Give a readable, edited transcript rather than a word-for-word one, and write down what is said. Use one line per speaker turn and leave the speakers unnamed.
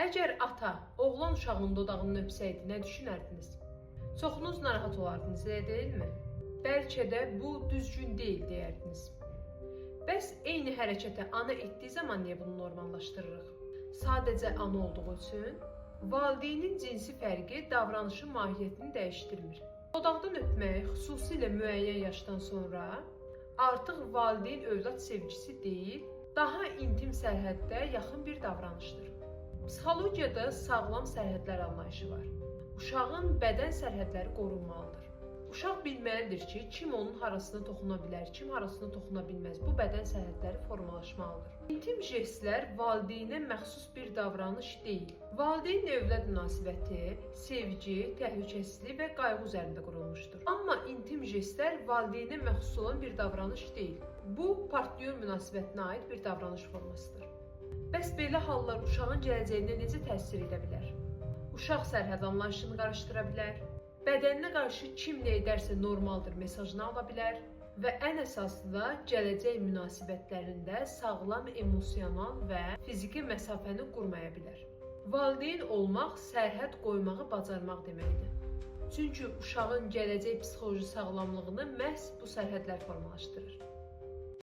Əgər ata oğlan uşağının dodağını öpsəydi, nə düşünərdiniz? Çoxunuz narahat olardınız, elə deyilmi? Bəlkə də bu düzgün deyil deyərdiniz. Bəs eyni hərəkəti ana etdiyi zaman niyə bunu normallaşdırırıq? Sadəcə ana olduğu üçün? Valideynin cinsi fərqi davranışın mahiyyətini dəyişdirmir. Dodaqdan öpmək, xüsusilə müəyyən yaşdan sonra artıq valideyn övlad sevgisi deyil, daha intim sərhəddə yaxın bir davranışdır. Psixologiyada sağlam sərhədlər anlayışı var. Uşağın bədən sərhədləri qorunmalıdır. Uşaq bilməlidir ki, kim onun harasına toxuna bilər, kim harasına toxuna bilməz. Bu bədən sərhədləri formalaşmalıdır. İntim jestlər valideynə məxsus bir davranış deyil. Valideyn övlad münasibəti, sevgi, təhlükəsizlik və qayğı üzərində qurulmuşdur. Amma intim jestlər valideynə məxsus olan bir davranış deyil. Bu, partnyor münasibətinə aid bir davranış formasıdır. Bəs belə hallar uşağın gələcəyinə necə təsir edə bilər? Uşaq sərhəd anlayışını qarışdıra bilər, bədəninə qarşı kim nə edərsə normaldır mesajını ala bilər və ən əsası da gələcək münasibətlərində sağlam emosional və fiziki məsafəni qurmaya bilər. Valideyn olmaq sərhəd qoymağı bacarmaq deməkdir. Çünki uşağın gələcək psixoloji sağlamlığını məhz bu sərhədlər formalaşdırır.